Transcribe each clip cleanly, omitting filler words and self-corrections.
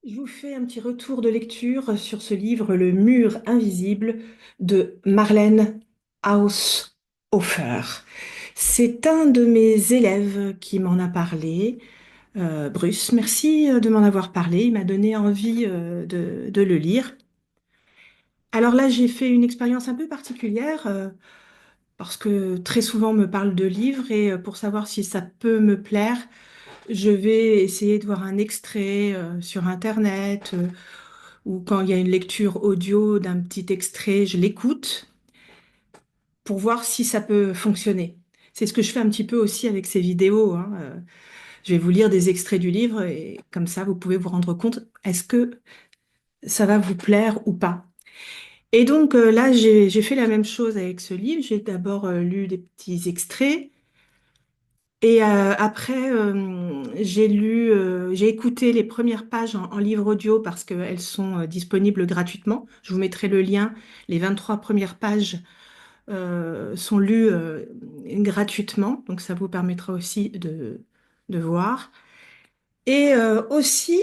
Je vous fais un petit retour de lecture sur ce livre, Le mur invisible de Marlène Haushofer. C'est un de mes élèves qui m'en a parlé. Bruce, merci de m'en avoir parlé. Il m'a donné envie de le lire. Alors là, j'ai fait une expérience un peu particulière parce que très souvent on me parle de livres et pour savoir si ça peut me plaire, je vais essayer de voir un extrait sur Internet ou quand il y a une lecture audio d'un petit extrait, je l'écoute pour voir si ça peut fonctionner. C'est ce que je fais un petit peu aussi avec ces vidéos, hein. Je vais vous lire des extraits du livre et comme ça, vous pouvez vous rendre compte, est-ce que ça va vous plaire ou pas? Et donc là, j'ai fait la même chose avec ce livre. J'ai d'abord lu des petits extraits. Et après, j'ai écouté les premières pages en livre audio parce qu'elles sont disponibles gratuitement. Je vous mettrai le lien. Les 23 premières pages sont lues gratuitement, donc ça vous permettra aussi de voir. Et aussi,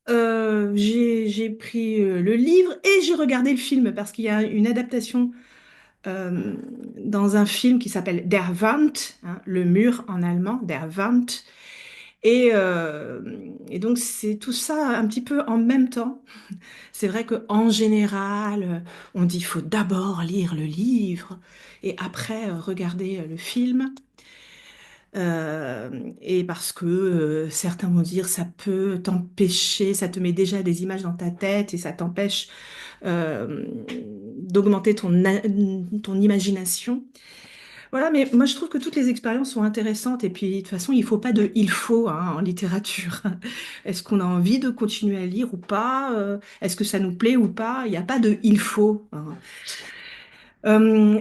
j'ai pris le livre et j'ai regardé le film parce qu'il y a une adaptation euh, dans un film qui s'appelle Der Wand, hein, le mur en allemand, Der Wand. Et donc, c'est tout ça un petit peu en même temps. C'est vrai qu'en général, on dit qu'il faut d'abord lire le livre et après regarder le film. Et parce que certains vont dire ça peut t'empêcher, ça te met déjà des images dans ta tête et ça t'empêche euh, d'augmenter ton imagination. Voilà, mais moi je trouve que toutes les expériences sont intéressantes et puis de toute façon il faut pas de il faut hein, en littérature. Est-ce qu'on a envie de continuer à lire ou pas? Est-ce que ça nous plaît ou pas? Il n'y a pas de il faut, hein.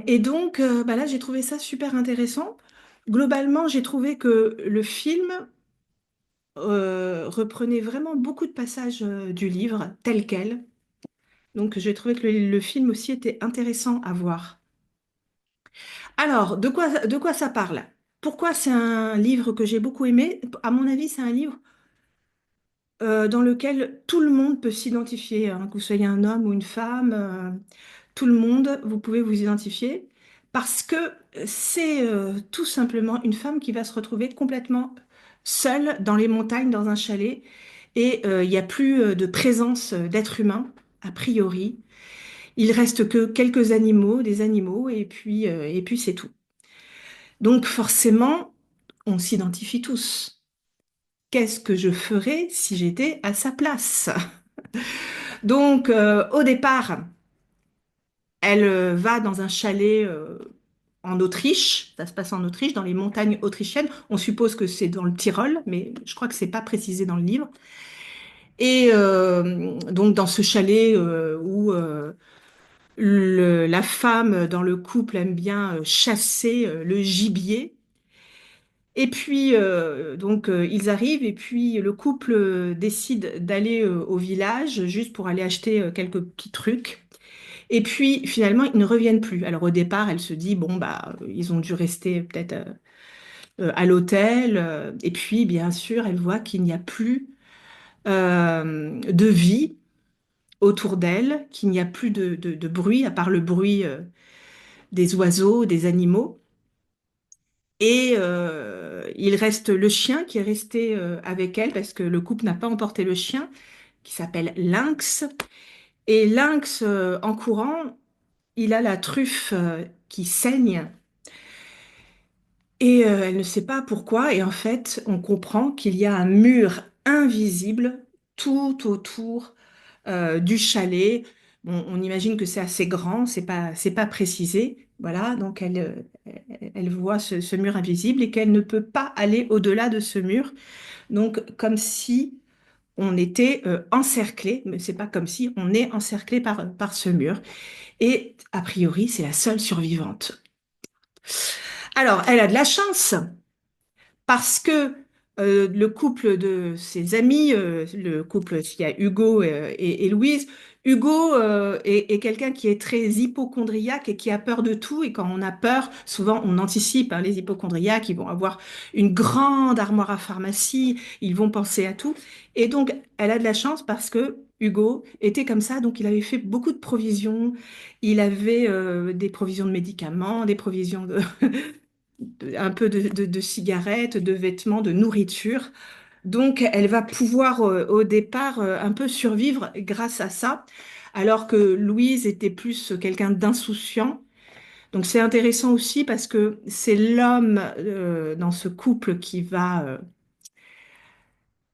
Et donc bah là j'ai trouvé ça super intéressant. Globalement j'ai trouvé que le film reprenait vraiment beaucoup de passages du livre tel quel. Donc j'ai trouvé que le film aussi était intéressant à voir. Alors, de quoi ça parle? Pourquoi c'est un livre que j'ai beaucoup aimé? À mon avis, c'est un livre dans lequel tout le monde peut s'identifier, hein, que vous soyez un homme ou une femme, tout le monde, vous pouvez vous identifier, parce que c'est tout simplement une femme qui va se retrouver complètement seule dans les montagnes, dans un chalet, et il n'y a plus de présence d'être humain, a priori. Il reste que quelques animaux, des animaux, et puis c'est tout. Donc forcément, on s'identifie tous. Qu'est-ce que je ferais si j'étais à sa place? Donc au départ, elle va dans un chalet en Autriche. Ça se passe en Autriche, dans les montagnes autrichiennes. On suppose que c'est dans le Tyrol, mais je crois que c'est pas précisé dans le livre. Et donc dans ce chalet où la femme dans le couple aime bien chasser le gibier. Et puis, donc, ils arrivent et puis le couple décide d'aller au village juste pour aller acheter quelques petits trucs. Et puis, finalement, ils ne reviennent plus. Alors, au départ, elle se dit, bon, bah, ils ont dû rester peut-être à l'hôtel. Et puis, bien sûr, elle voit qu'il n'y a plus de vie autour d'elle, qu'il n'y a plus de bruit, à part le bruit des oiseaux, des animaux. Et il reste le chien qui est resté avec elle parce que le couple n'a pas emporté le chien, qui s'appelle Lynx. Et Lynx, en courant, il a la truffe qui saigne et elle ne sait pas pourquoi. Et en fait, on comprend qu'il y a un mur invisible tout autour du chalet. Bon, on imagine que c'est assez grand, c'est pas précisé. Voilà, donc elle voit ce mur invisible et qu'elle ne peut pas aller au-delà de ce mur. Donc, comme si on était encerclé, mais c'est pas comme si on est encerclé par ce mur. Et a priori, c'est la seule survivante. Alors, elle a de la chance parce que le couple de ses amis, le couple, il y a Hugo et Louise. Hugo est quelqu'un qui est très hypocondriaque et qui a peur de tout. Et quand on a peur, souvent on anticipe, hein, les hypocondriaques, ils vont avoir une grande armoire à pharmacie, ils vont penser à tout. Et donc, elle a de la chance parce que Hugo était comme ça, donc il avait fait beaucoup de provisions. Il avait des provisions de médicaments, des provisions un peu de cigarettes, de vêtements, de nourriture. Donc, elle va pouvoir au départ un peu survivre grâce à ça, alors que Louise était plus quelqu'un d'insouciant. Donc, c'est intéressant aussi parce que c'est l'homme dans ce couple qui va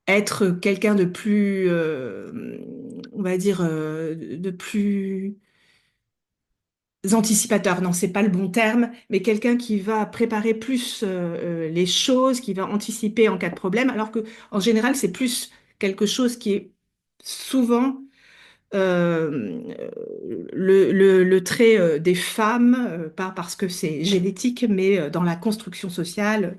être quelqu'un de plus, on va dire, de plus anticipateur, non, c'est pas le bon terme, mais quelqu'un qui va préparer plus les choses, qui va anticiper en cas de problème, alors que en général, c'est plus quelque chose qui est souvent euh, le trait des femmes, pas parce que c'est génétique, mais dans la construction sociale.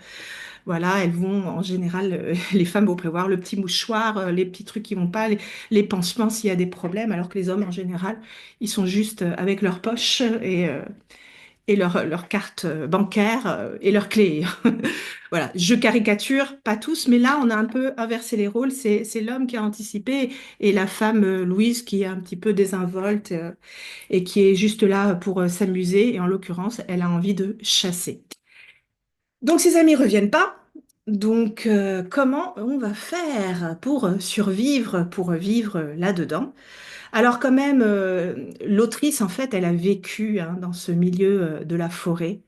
Voilà, elles vont, en général, les femmes vont prévoir le petit mouchoir, les petits trucs qui vont pas, les pansements s'il y a des problèmes, alors que les hommes, en général, ils sont juste avec leur poche et leur carte bancaire et leurs clés. Voilà, je caricature, pas tous, mais là, on a un peu inversé les rôles. C'est l'homme qui a anticipé et la femme, Louise, qui est un petit peu désinvolte et qui est juste là pour s'amuser. Et en l'occurrence, elle a envie de chasser. Donc, ses amis reviennent pas. Donc, comment on va faire pour survivre, pour vivre là-dedans? Alors, quand même, l'autrice, en fait, elle a vécu hein, dans ce milieu de la forêt.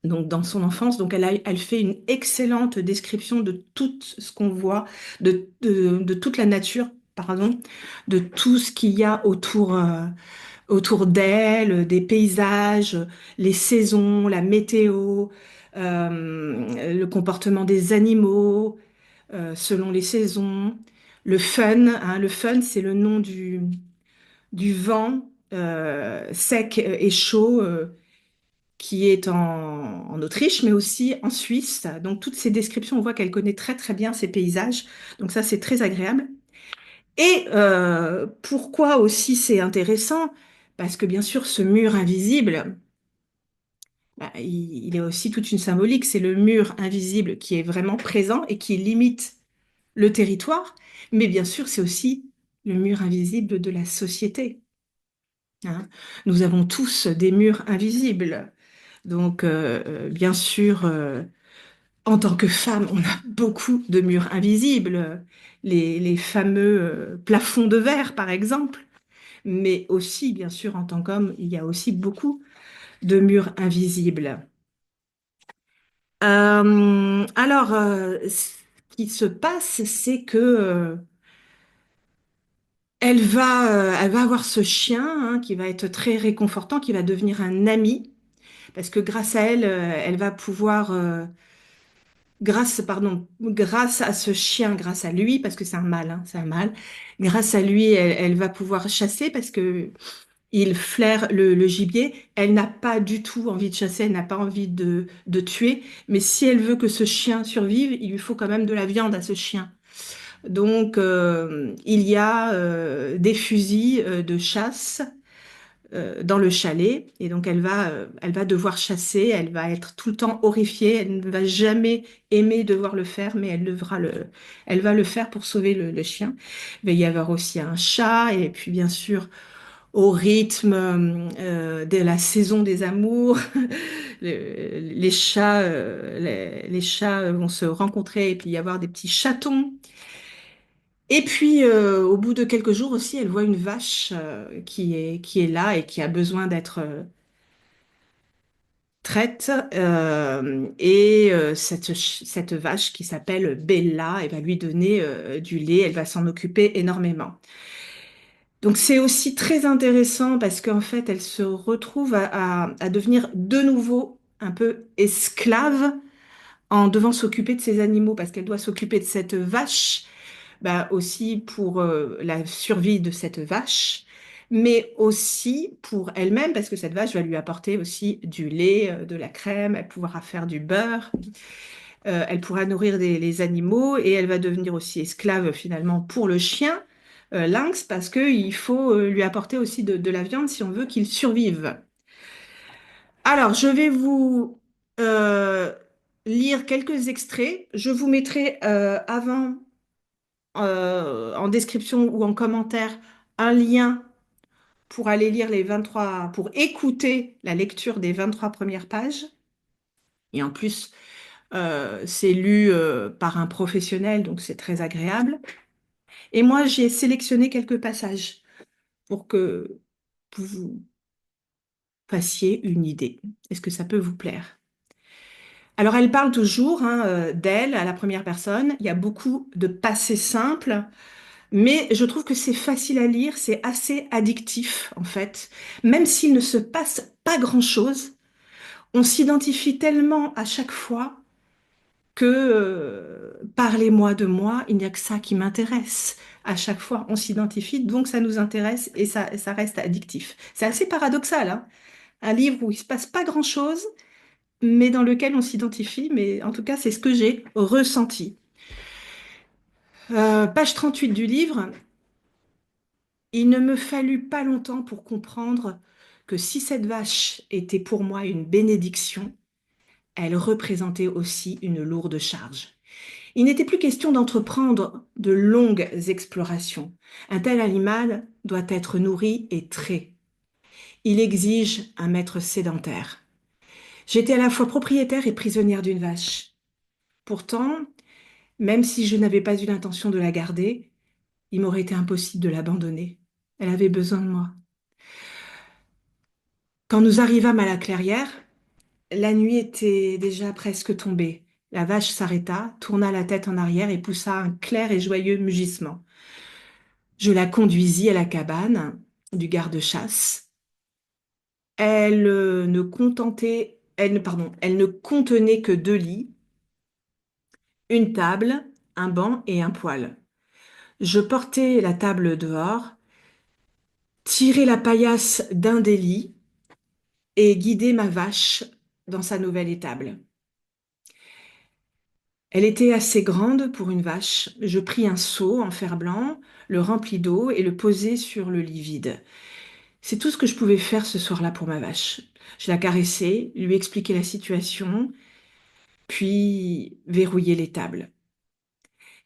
Donc dans son enfance, donc elle fait une excellente description de tout ce qu'on voit, de toute la nature, pardon, de tout ce qu'il y a autour d'elle, des paysages, les saisons, la météo, le comportement des animaux, selon les saisons, le fun, hein, le fun, c'est le nom du vent sec et chaud qui est en Autriche, mais aussi en Suisse. Donc toutes ces descriptions, on voit qu'elle connaît très très bien ces paysages. Donc ça, c'est très agréable. Et pourquoi aussi c'est intéressant? Parce que bien sûr, ce mur invisible, bah, il est aussi toute une symbolique. C'est le mur invisible qui est vraiment présent et qui limite le territoire. Mais bien sûr, c'est aussi le mur invisible de la société, hein. Nous avons tous des murs invisibles. Donc, bien sûr, en tant que femme, on a beaucoup de murs invisibles, les fameux plafonds de verre, par exemple. Mais aussi, bien sûr, en tant qu'homme, il y a aussi beaucoup de murs invisibles. Alors, ce qui se passe, c'est que elle va avoir ce chien hein, qui va être très réconfortant, qui va devenir un ami, parce que grâce à elle, elle va pouvoir grâce à ce chien, grâce à lui, parce que c'est un mâle, hein, c'est un mâle, grâce à lui, elle va pouvoir chasser parce que il flaire le gibier. Elle n'a pas du tout envie de chasser, elle n'a pas envie de tuer, mais si elle veut que ce chien survive, il lui faut quand même de la viande à ce chien. Donc, il y a des fusils de chasse dans le chalet. Et donc, elle va devoir chasser, elle va être tout le temps horrifiée, elle ne va jamais aimer devoir le faire, mais elle va le faire pour sauver le chien. Il va y avoir aussi un chat, et puis bien sûr, au rythme de la saison des amours, les chats, les chats vont se rencontrer et puis y avoir des petits chatons. Et puis, au bout de quelques jours aussi, elle voit une vache qui est là et qui a besoin d'être traite. Et cette vache qui s'appelle Bella, elle va lui donner du lait, elle va s'en occuper énormément. Donc, c'est aussi très intéressant parce qu'en fait, elle se retrouve à devenir de nouveau un peu esclave en devant s'occuper de ses animaux parce qu'elle doit s'occuper de cette vache bah, aussi pour la survie de cette vache, mais aussi pour elle-même, parce que cette vache va lui apporter aussi du lait, de la crème, elle pourra faire du beurre. Elle pourra nourrir les animaux et elle va devenir aussi esclave finalement pour le chien, lynx, parce qu'il faut lui apporter aussi de la viande si on veut qu'il survive. Alors, je vais vous euh, lire quelques extraits. Je vous mettrai avant, en description ou en commentaire, un lien pour aller lire les 23, pour écouter la lecture des 23 premières pages. Et en plus, c'est lu par un professionnel, donc c'est très agréable. Et moi, j'ai sélectionné quelques passages pour que vous fassiez une idée. Est-ce que ça peut vous plaire? Alors, elle parle toujours hein, d'elle à la première personne. Il y a beaucoup de passé simple, mais je trouve que c'est facile à lire, c'est assez addictif en fait. Même s'il ne se passe pas grand-chose, on s'identifie tellement à chaque fois que parlez-moi de moi, il n'y a que ça qui m'intéresse. À chaque fois, on s'identifie, donc ça nous intéresse et ça reste addictif. C'est assez paradoxal, hein. Un livre où il se passe pas grand-chose, mais dans lequel on s'identifie, mais en tout cas, c'est ce que j'ai ressenti. Page 38 du livre, il ne me fallut pas longtemps pour comprendre que si cette vache était pour moi une bénédiction, elle représentait aussi une lourde charge. Il n'était plus question d'entreprendre de longues explorations. Un tel animal doit être nourri et trait. Il exige un maître sédentaire. J'étais à la fois propriétaire et prisonnière d'une vache. Pourtant, même si je n'avais pas eu l'intention de la garder, il m'aurait été impossible de l'abandonner. Elle avait besoin de moi. Quand nous arrivâmes à la clairière, la nuit était déjà presque tombée. La vache s'arrêta, tourna la tête en arrière et poussa un clair et joyeux mugissement. Je la conduisis à la cabane du garde-chasse. Elle ne contenait que 2 lits, une table, un banc et un poêle. Je portai la table dehors, tirai la paillasse d'un des lits et guidai ma vache dans sa nouvelle étable. Elle était assez grande pour une vache. Je pris un seau en fer-blanc, le remplis d'eau et le posai sur le lit vide. C'est tout ce que je pouvais faire ce soir-là pour ma vache. Je la caressai, lui expliquai la situation, puis verrouillai les tables.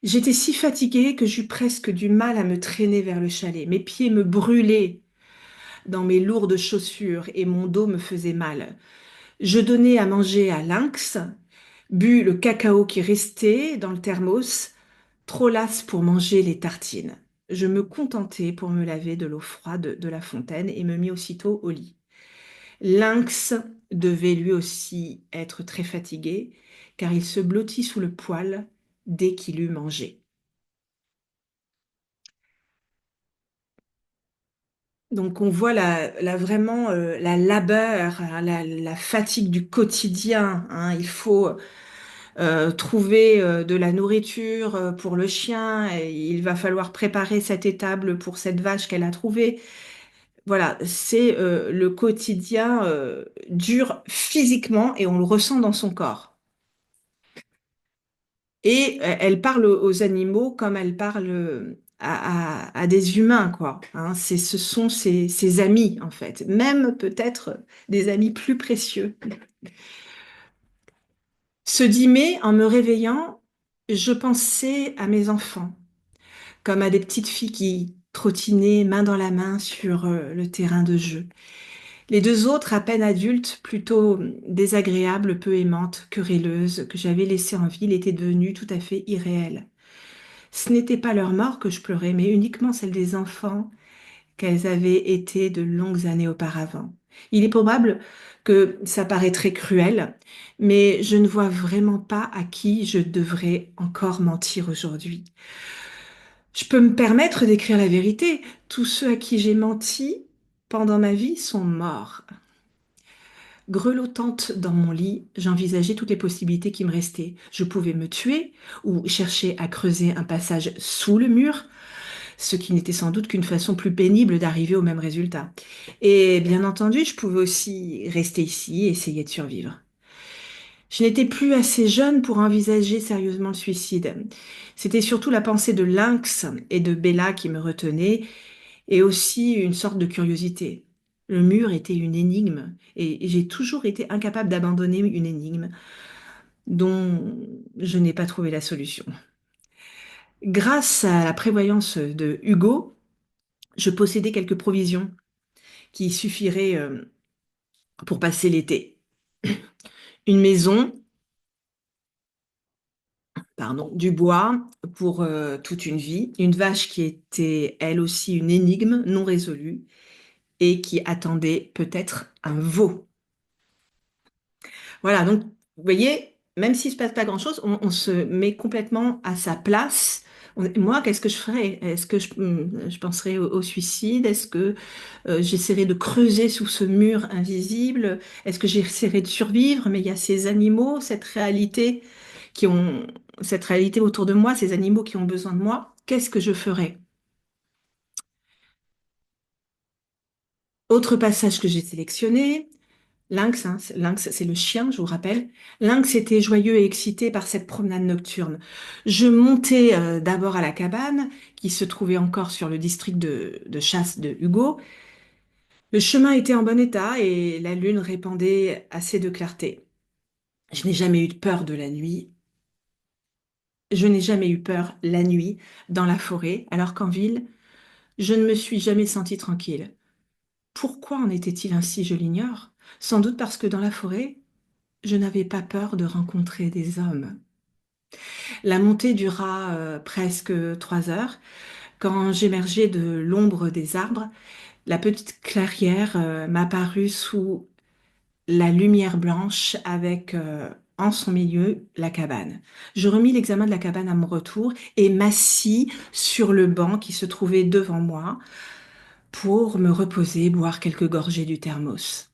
J'étais si fatiguée que j'eus presque du mal à me traîner vers le chalet. Mes pieds me brûlaient dans mes lourdes chaussures et mon dos me faisait mal. Je donnai à manger à Lynx, bus le cacao qui restait dans le thermos, trop lasse pour manger les tartines. Je me contentai pour me laver de l'eau froide de la fontaine et me mis aussitôt au lit. Lynx devait lui aussi être très fatigué, car il se blottit sous le poêle dès qu'il eut mangé. Donc on voit vraiment la labeur, hein, la fatigue du quotidien, hein. Il faut trouver de la nourriture pour le chien, et il va falloir préparer cette étable pour cette vache qu'elle a trouvée. Voilà, c'est le quotidien dur physiquement et on le ressent dans son corps. Et elle parle aux animaux comme elle parle à des humains, quoi. Hein, ce sont ses amis, en fait. Même peut-être des amis plus précieux. Ce 10 mai, en me réveillant, je pensais à mes enfants, comme à des petites filles qui trottinaient main dans la main sur le terrain de jeu. Les 2 autres, à peine adultes, plutôt désagréables, peu aimantes, querelleuses, que j'avais laissées en ville, étaient devenues tout à fait irréelles. Ce n'était pas leur mort que je pleurais, mais uniquement celle des enfants qu'elles avaient été de longues années auparavant. Il est probable que ça paraît très cruel, mais je ne vois vraiment pas à qui je devrais encore mentir aujourd'hui. Je peux me permettre d'écrire la vérité. Tous ceux à qui j'ai menti pendant ma vie sont morts. Grelottante dans mon lit, j'envisageais toutes les possibilités qui me restaient. Je pouvais me tuer ou chercher à creuser un passage sous le mur, ce qui n'était sans doute qu'une façon plus pénible d'arriver au même résultat. Et bien entendu, je pouvais aussi rester ici et essayer de survivre. Je n'étais plus assez jeune pour envisager sérieusement le suicide. C'était surtout la pensée de Lynx et de Bella qui me retenait, et aussi une sorte de curiosité. Le mur était une énigme, et j'ai toujours été incapable d'abandonner une énigme dont je n'ai pas trouvé la solution. Grâce à la prévoyance de Hugo, je possédais quelques provisions qui suffiraient pour passer l'été. Une maison, pardon, du bois pour toute une vie, une vache qui était elle aussi une énigme non résolue et qui attendait peut-être un veau. Voilà, donc vous voyez, même s'il ne se passe pas grand-chose, on se met complètement à sa place. Moi, qu'est-ce que je ferais? Est-ce que je penserais au suicide? Est-ce que j'essaierais de creuser sous ce mur invisible? Est-ce que j'essaierais de survivre? Mais il y a ces animaux, qui ont, cette réalité autour de moi, ces animaux qui ont besoin de moi. Qu'est-ce que je ferais? Autre passage que j'ai sélectionné. Lynx, hein, Lynx, c'est le chien, je vous rappelle. Lynx était joyeux et excité par cette promenade nocturne. Je montais d'abord à la cabane, qui se trouvait encore sur le district de chasse de Hugo. Le chemin était en bon état et la lune répandait assez de clarté. Je n'ai jamais eu peur de la nuit. Je n'ai jamais eu peur la nuit dans la forêt, alors qu'en ville, je ne me suis jamais sentie tranquille. Pourquoi en était-il ainsi, je l'ignore. Sans doute parce que dans la forêt, je n'avais pas peur de rencontrer des hommes. La montée dura presque 3 heures. Quand j'émergeais de l'ombre des arbres, la petite clairière m'apparut sous la lumière blanche avec en son milieu la cabane. Je remis l'examen de la cabane à mon retour et m'assis sur le banc qui se trouvait devant moi pour me reposer, boire quelques gorgées du thermos.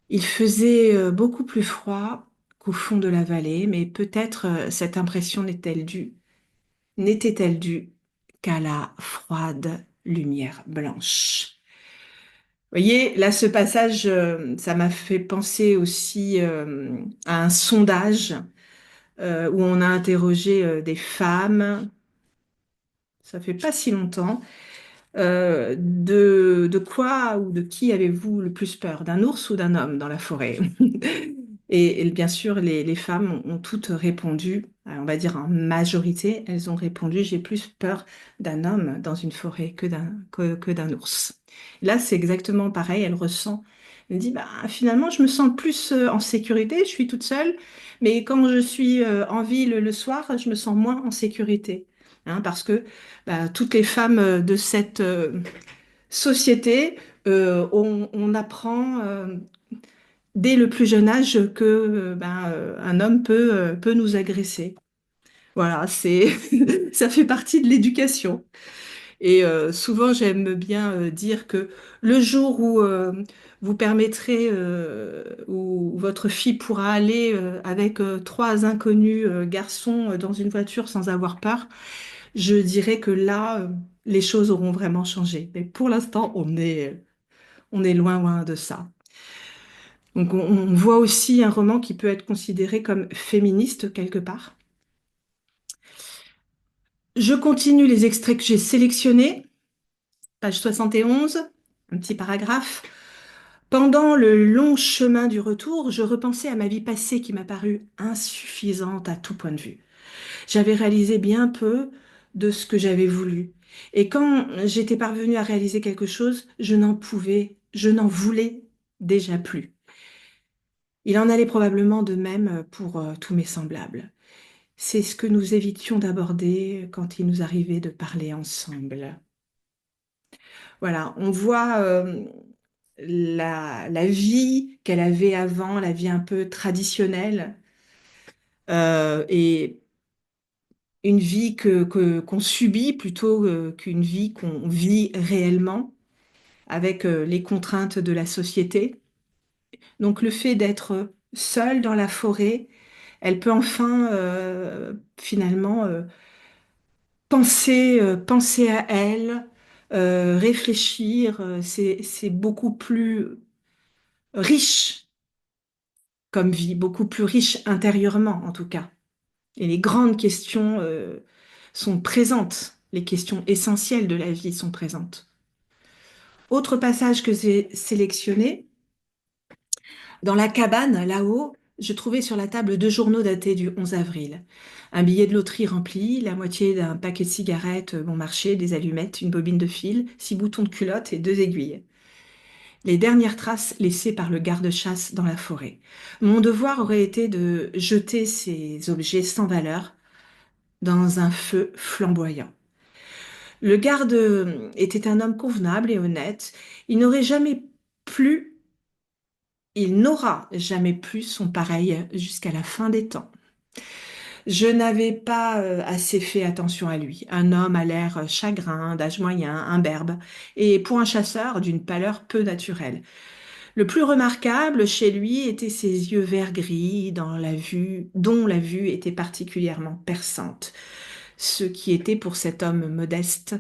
Il faisait beaucoup plus froid qu'au fond de la vallée, mais peut-être cette impression n'était-elle due qu'à la froide lumière blanche. Vous voyez, là, ce passage, ça m'a fait penser aussi à un sondage où on a interrogé des femmes, ça fait pas si longtemps, de quoi ou de qui avez-vous le plus peur, d'un ours ou d'un homme dans la forêt? Et bien sûr, les femmes ont toutes répondu, on va dire en majorité, elles ont répondu, j'ai plus peur d'un homme dans une forêt que d'un ours. Là, c'est exactement pareil, elle ressent, elle dit, bah, finalement, je me sens plus en sécurité, je suis toute seule, mais quand je suis en ville le soir, je me sens moins en sécurité. Hein, parce que bah, toutes les femmes de cette société, on apprend dès le plus jeune âge que un homme peut nous agresser. Voilà, c'est ça fait partie de l'éducation. Et souvent, j'aime bien dire que le jour où vous permettrez, où votre fille pourra aller avec trois inconnus garçons dans une voiture sans avoir peur, je dirais que là, les choses auront vraiment changé. Mais pour l'instant, on est loin, loin de ça. Donc, on voit aussi un roman qui peut être considéré comme féministe quelque part. Je continue les extraits que j'ai sélectionnés. Page 71, un petit paragraphe. Pendant le long chemin du retour, je repensais à ma vie passée qui m'a paru insuffisante à tout point de vue. J'avais réalisé bien peu de ce que j'avais voulu. Et quand j'étais parvenue à réaliser quelque chose, je n'en voulais déjà plus. Il en allait probablement de même pour tous mes semblables. C'est ce que nous évitions d'aborder quand il nous arrivait de parler ensemble. Voilà, on voit la vie qu'elle avait avant, la vie un peu traditionnelle, et une vie qu'on subit plutôt qu'une vie qu'on vit réellement avec les contraintes de la société. Donc le fait d'être seule dans la forêt, elle peut enfin finalement penser à elle, réfléchir. C'est beaucoup plus riche comme vie, beaucoup plus riche intérieurement en tout cas. Et les grandes questions sont présentes, les questions essentielles de la vie sont présentes. Autre passage que j'ai sélectionné, dans la cabane, là-haut, je trouvais sur la table deux journaux datés du 11 avril. Un billet de loterie rempli, la moitié d'un paquet de cigarettes bon marché, des allumettes, une bobine de fil, six boutons de culotte et deux aiguilles. Les dernières traces laissées par le garde-chasse dans la forêt. Mon devoir aurait été de jeter ces objets sans valeur dans un feu flamboyant. Le garde était un homme convenable et honnête. Il n'aurait jamais plus, il n'aura jamais plus son pareil jusqu'à la fin des temps. Je n'avais pas assez fait attention à lui. Un homme à l'air chagrin, d'âge moyen, imberbe, et pour un chasseur d'une pâleur peu naturelle. Le plus remarquable chez lui étaient ses yeux vert-gris dont la vue était particulièrement perçante, ce qui était pour cet homme modeste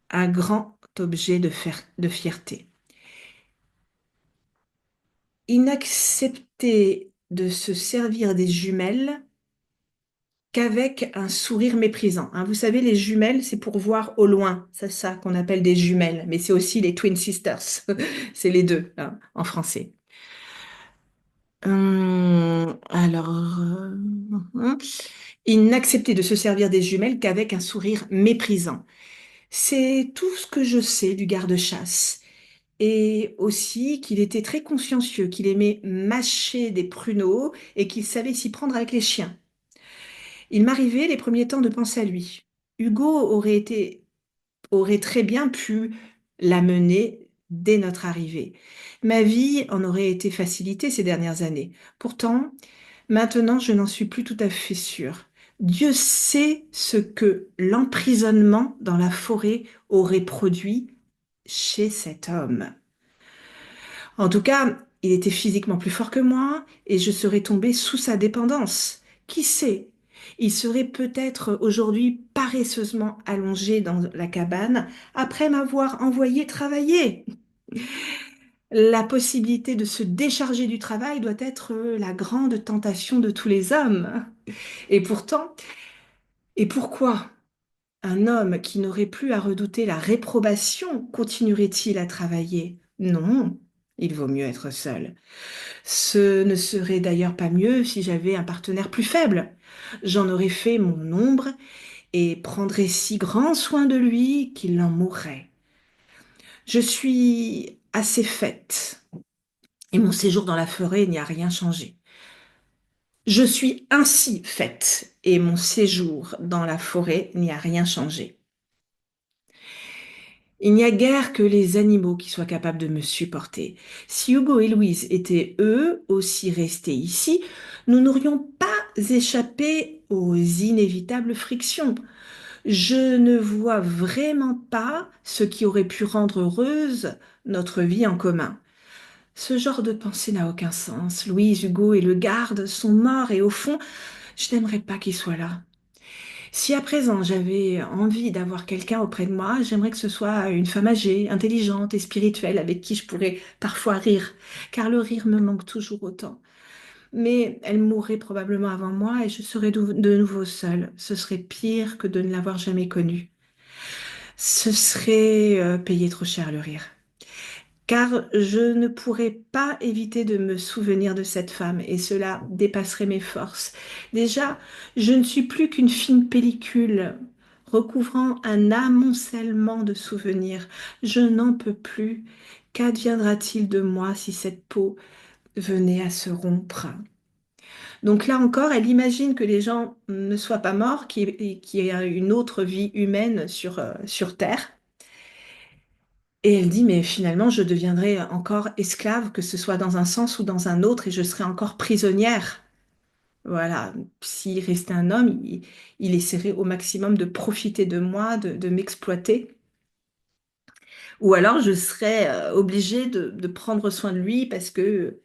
un grand objet de fierté. Il n'acceptait de se servir des jumelles qu'avec un sourire méprisant. Hein. Vous savez, les jumelles, c'est pour voir au loin. C'est ça qu'on appelle des jumelles, mais c'est aussi les twin sisters. C'est les deux, hein, en français. Alors, il n'acceptait de se servir des jumelles qu'avec un sourire méprisant. C'est tout ce que je sais du garde-chasse. Et aussi qu'il était très consciencieux, qu'il aimait mâcher des pruneaux et qu'il savait s'y prendre avec les chiens. Il m'arrivait les premiers temps de penser à lui. Hugo aurait très bien pu l'amener dès notre arrivée. Ma vie en aurait été facilitée ces dernières années. Pourtant, maintenant, je n'en suis plus tout à fait sûre. Dieu sait ce que l'emprisonnement dans la forêt aurait produit chez cet homme. En tout cas, il était physiquement plus fort que moi et je serais tombée sous sa dépendance. Qui sait? Il serait peut-être aujourd'hui paresseusement allongé dans la cabane après m'avoir envoyé travailler. La possibilité de se décharger du travail doit être la grande tentation de tous les hommes. Et pourtant, et pourquoi un homme qui n'aurait plus à redouter la réprobation continuerait-il à travailler? Non, il vaut mieux être seul. Ce ne serait d'ailleurs pas mieux si j'avais un partenaire plus faible. J'en aurais fait mon ombre et prendrais si grand soin de lui qu'il en mourrait. Je suis assez faite et mon séjour dans la forêt n'y a rien changé. Je suis ainsi faite et mon séjour dans la forêt n'y a rien changé. Il n'y a guère que les animaux qui soient capables de me supporter. Si Hugo et Louise étaient eux aussi restés ici, nous n'aurions pas échappé aux inévitables frictions. Je ne vois vraiment pas ce qui aurait pu rendre heureuse notre vie en commun. Ce genre de pensée n'a aucun sens. Louise, Hugo et le garde sont morts et au fond, je n'aimerais pas qu'ils soient là. Si à présent j'avais envie d'avoir quelqu'un auprès de moi, j'aimerais que ce soit une femme âgée, intelligente et spirituelle avec qui je pourrais parfois rire, car le rire me manque toujours autant. Mais elle mourrait probablement avant moi et je serais de nouveau seule. Ce serait pire que de ne l'avoir jamais connue. Ce serait payer trop cher le rire. Car je ne pourrais pas éviter de me souvenir de cette femme et cela dépasserait mes forces. Déjà, je ne suis plus qu'une fine pellicule recouvrant un amoncellement de souvenirs. Je n'en peux plus. Qu'adviendra-t-il de moi si cette peau venait à se rompre? Donc là encore, elle imagine que les gens ne soient pas morts, qu'il y ait une autre vie humaine sur Terre. Et elle dit, mais finalement, je deviendrai encore esclave, que ce soit dans un sens ou dans un autre, et je serai encore prisonnière. Voilà, s'il restait un homme, il essaierait au maximum de profiter de moi, de m'exploiter. Ou alors je serais obligée de prendre soin de lui parce que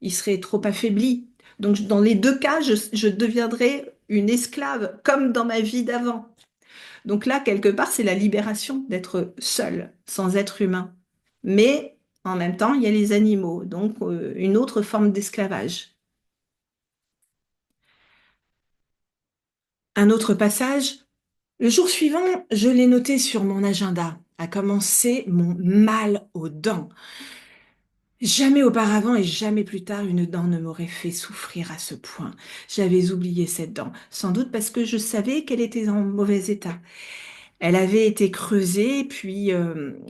il serait trop affaibli. Donc dans les deux cas, je deviendrais une esclave, comme dans ma vie d'avant. Donc là, quelque part, c'est la libération d'être seul, sans être humain. Mais En même temps, il y a les animaux, donc une autre forme d'esclavage. Un autre passage, le jour suivant, je l'ai noté sur mon agenda, a commencé mon mal aux dents. Jamais auparavant et jamais plus tard, une dent ne m'aurait fait souffrir à ce point. J'avais oublié cette dent, sans doute parce que je savais qu'elle était en mauvais état. Elle avait été creusée puis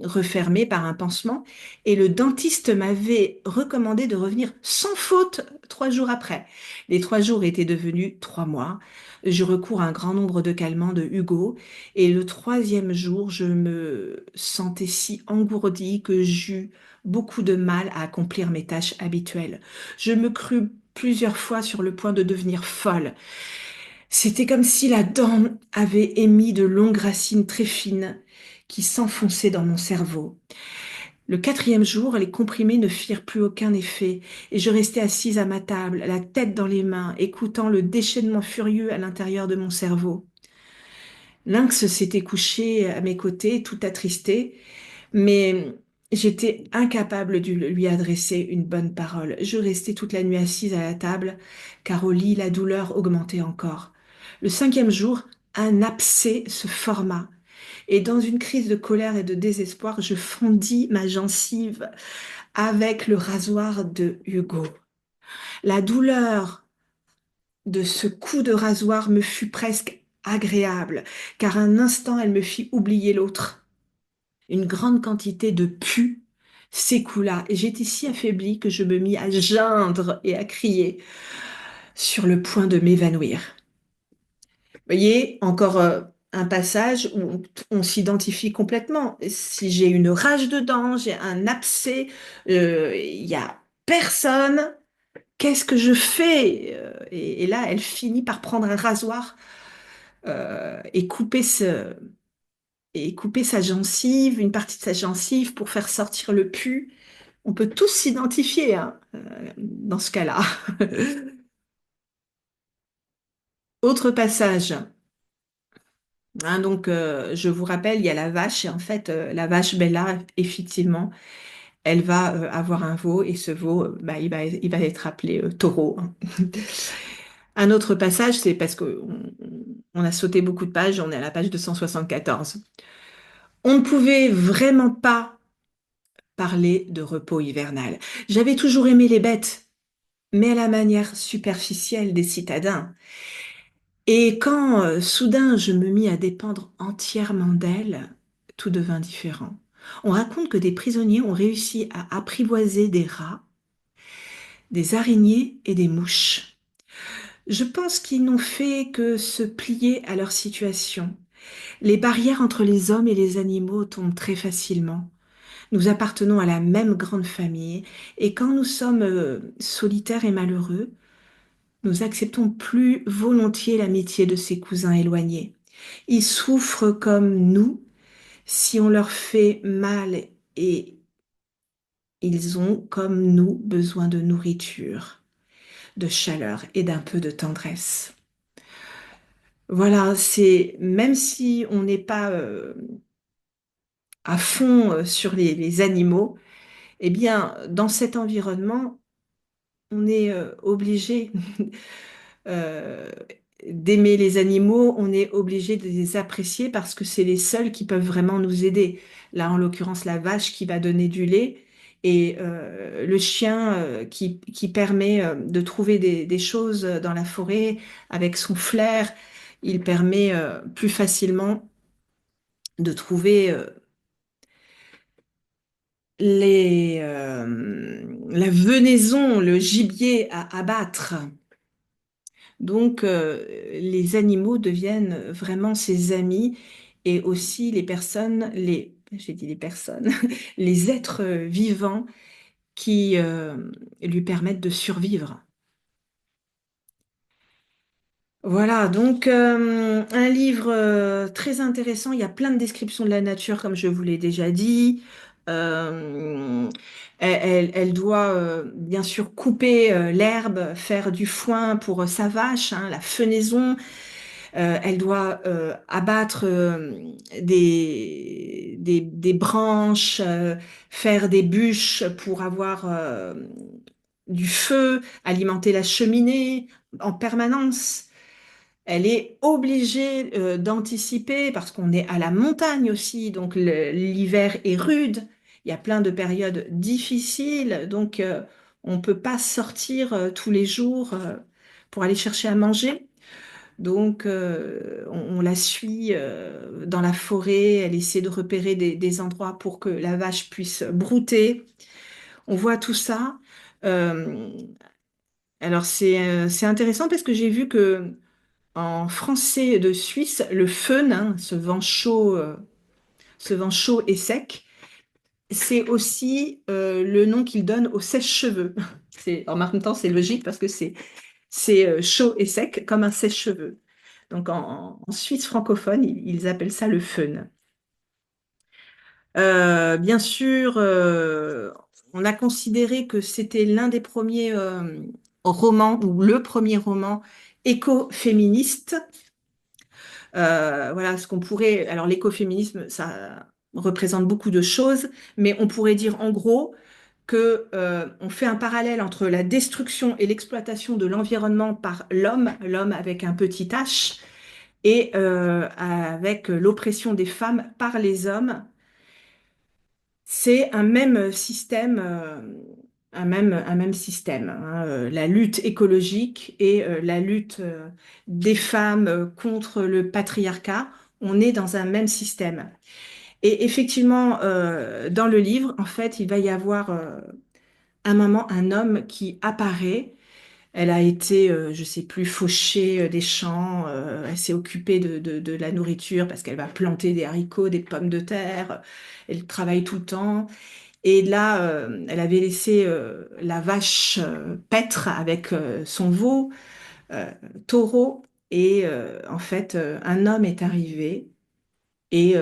refermée par un pansement et le dentiste m'avait recommandé de revenir sans faute 3 jours après. Les 3 jours étaient devenus 3 mois. Je recours à un grand nombre de calmants de Hugo et le troisième jour, je me sentais si engourdie que j'eus beaucoup de mal à accomplir mes tâches habituelles. Je me crus plusieurs fois sur le point de devenir folle. C'était comme si la dent avait émis de longues racines très fines qui s'enfonçaient dans mon cerveau. Le quatrième jour, les comprimés ne firent plus aucun effet et je restais assise à ma table, la tête dans les mains, écoutant le déchaînement furieux à l'intérieur de mon cerveau. Lynx s'était couché à mes côtés, tout attristé, mais j'étais incapable de lui adresser une bonne parole. Je restais toute la nuit assise à la table, car au lit, la douleur augmentait encore. Le cinquième jour, un abcès se forma, et dans une crise de colère et de désespoir, je fendis ma gencive avec le rasoir de Hugo. La douleur de ce coup de rasoir me fut presque agréable, car un instant elle me fit oublier l'autre. Une grande quantité de pus s'écoula et j'étais si affaiblie que je me mis à geindre et à crier sur le point de m'évanouir. Vous voyez, encore un passage où on s'identifie complètement. Si j'ai une rage dedans, j'ai un abcès, il y a personne, qu'est-ce que je fais? Et là, elle finit par prendre un rasoir et couper sa gencive, une partie de sa gencive pour faire sortir le pus. On peut tous s'identifier hein, dans ce cas-là. Autre passage. Hein, donc, je vous rappelle, il y a la vache, et en fait, la vache Bella, effectivement, elle va avoir un veau, et ce veau, bah, il va être appelé taureau. Hein. Un autre passage, c'est parce on a sauté beaucoup de pages, on est à la page 274. On ne pouvait vraiment pas parler de repos hivernal. J'avais toujours aimé les bêtes, mais à la manière superficielle des citadins. Et quand soudain je me mis à dépendre entièrement d'elle, tout devint différent. On raconte que des prisonniers ont réussi à apprivoiser des rats, des araignées et des mouches. Je pense qu'ils n'ont fait que se plier à leur situation. Les barrières entre les hommes et les animaux tombent très facilement. Nous appartenons à la même grande famille et quand nous sommes solitaires et malheureux, nous acceptons plus volontiers l'amitié de ses cousins éloignés. Ils souffrent comme nous si on leur fait mal et ils ont, comme nous, besoin de nourriture, de chaleur et d'un peu de tendresse. Voilà, c'est même si on n'est pas à fond sur les animaux, eh bien, dans cet environnement, on est obligé euh, d'aimer les animaux, on est obligé de les apprécier parce que c'est les seuls qui peuvent vraiment nous aider. Là, en l'occurrence, la vache qui va donner du lait et le chien qui permet de trouver des choses dans la forêt avec son flair. Il permet plus facilement de trouver la venaison, le gibier à abattre. Donc, les animaux deviennent vraiment ses amis et aussi les personnes, j'ai dit les personnes, les êtres vivants qui lui permettent de survivre. Voilà, donc un livre très intéressant. Il y a plein de descriptions de la nature, comme je vous l'ai déjà dit. Euh, elle doit bien sûr couper l'herbe, faire du foin pour sa vache, hein, la fenaison. Elle doit abattre des branches, faire des bûches pour avoir du feu, alimenter la cheminée en permanence. Elle est obligée d'anticiper parce qu'on est à la montagne aussi, donc l'hiver est rude. Il y a plein de périodes difficiles, donc on ne peut pas sortir tous les jours pour aller chercher à manger. Donc on la suit dans la forêt, elle essaie de repérer des endroits pour que la vache puisse brouter. On voit tout ça. Euh, alors c'est intéressant parce que j'ai vu que en français de Suisse, le feun, hein, ce vent chaud et sec, c'est aussi le nom qu'ils donnent au sèche-cheveux. En même temps, c'est logique parce que c'est chaud et sec comme un sèche-cheveux. Donc en Suisse francophone, ils appellent ça le feun. Bien sûr, on a considéré que c'était l'un des premiers romans ou le premier roman écoféministe. Voilà ce qu'on pourrait. Alors, l'écoféminisme, ça représente beaucoup de choses, mais on pourrait dire en gros que on fait un parallèle entre la destruction et l'exploitation de l'environnement par l'homme, l'homme avec un petit h, et avec l'oppression des femmes par les hommes. C'est un même système, un même système, hein, la lutte écologique et la lutte des femmes contre le patriarcat. On est dans un même système. Et effectivement, dans le livre, en fait, il va y avoir un moment un homme qui apparaît. Elle a été, je sais plus, fauchée des champs. Elle s'est occupée de la nourriture parce qu'elle va planter des haricots, des pommes de terre. Elle travaille tout le temps. Et là, elle avait laissé la vache paître avec son veau, euh, taureau. Et en fait, un homme est arrivé et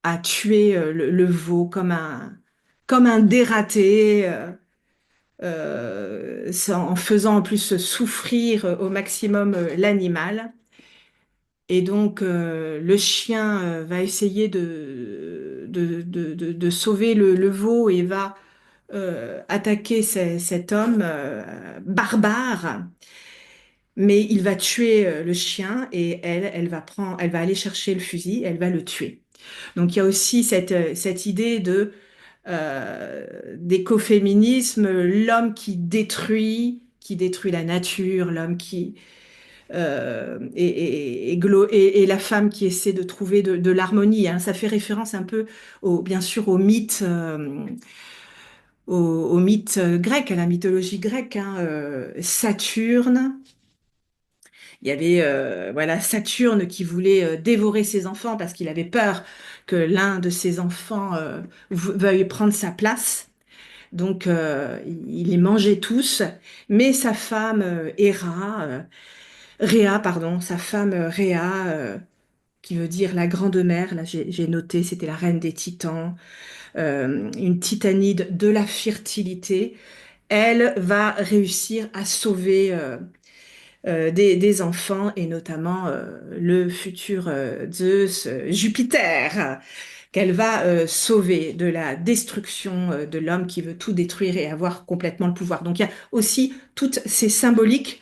a tué le veau comme un dératé, en faisant en plus souffrir au maximum l'animal. Et donc, le chien va essayer de sauver le veau et va attaquer cet homme barbare, mais il va tuer le chien et elle va aller chercher le fusil, elle va le tuer. Donc il y a aussi cette idée d'écoféminisme, l'homme qui détruit la nature, l'homme qui et la femme qui essaie de trouver de l'harmonie, hein. Ça fait référence un peu bien sûr au mythe. Au mythe grec, à la mythologie grecque, hein, Saturne. Il y avait voilà Saturne qui voulait dévorer ses enfants parce qu'il avait peur que l'un de ses enfants veuille prendre sa place. Donc il les mangeait tous, mais sa femme Rhea, pardon, sa femme Rhea, qui veut dire la grande mère, là j'ai noté, c'était la reine des titans, une titanide de la fertilité. Elle va réussir à sauver des enfants et notamment le futur Zeus, Jupiter, qu'elle va sauver de la destruction de l'homme qui veut tout détruire et avoir complètement le pouvoir. Donc il y a aussi toutes ces symboliques.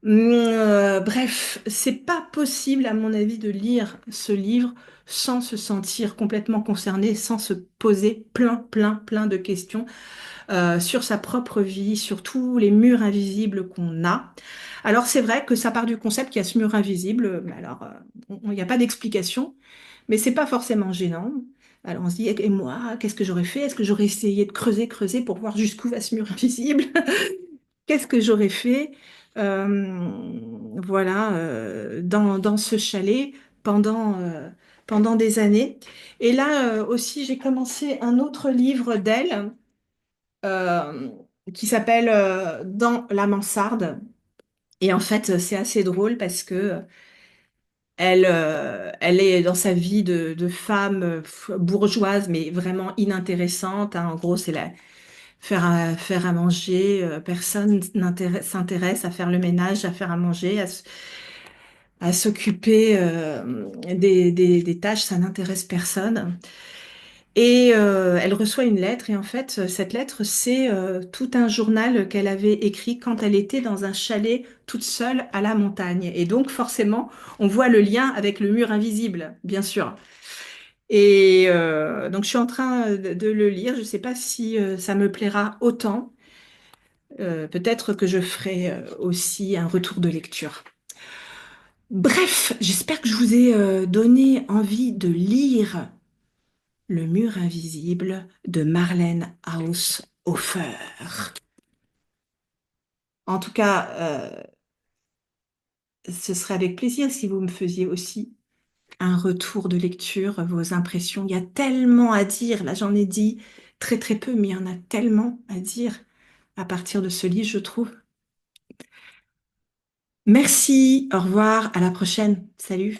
Bref, c'est pas possible à mon avis de lire ce livre sans se sentir complètement concerné, sans se poser plein de questions sur sa propre vie, sur tous les murs invisibles qu'on a. Alors c'est vrai que ça part du concept qu'il y a ce mur invisible, mais alors il n'y a pas d'explication, mais c'est pas forcément gênant. Alors on se dit, et moi, qu'est-ce que j'aurais fait? Est-ce que j'aurais essayé de creuser pour voir jusqu'où va ce mur invisible? Qu'est-ce que j'aurais fait? Voilà, dans ce chalet pendant, pendant des années. Et là aussi, j'ai commencé un autre livre d'elle euh, qui s'appelle Dans la mansarde. Et en fait, c'est assez drôle parce que elle est dans sa vie de femme bourgeoise, mais vraiment inintéressante, hein. En gros, c'est faire à manger. Personne s'intéresse à faire le ménage, à faire à manger. à s'occuper des tâches, ça n'intéresse personne. Et elle reçoit une lettre, et en fait, cette lettre, c'est tout un journal qu'elle avait écrit quand elle était dans un chalet toute seule à la montagne. Et donc, forcément, on voit le lien avec le mur invisible, bien sûr. Et donc, je suis en train de le lire. Je ne sais pas si ça me plaira autant. Peut-être que je ferai aussi un retour de lecture. Bref, j'espère que je vous ai donné envie de lire Le mur invisible de Marlène Haushofer. En tout cas, ce serait avec plaisir si vous me faisiez aussi un retour de lecture, vos impressions. Il y a tellement à dire. Là, j'en ai dit très très peu, mais il y en a tellement à dire à partir de ce livre, je trouve. Merci, au revoir, à la prochaine. Salut.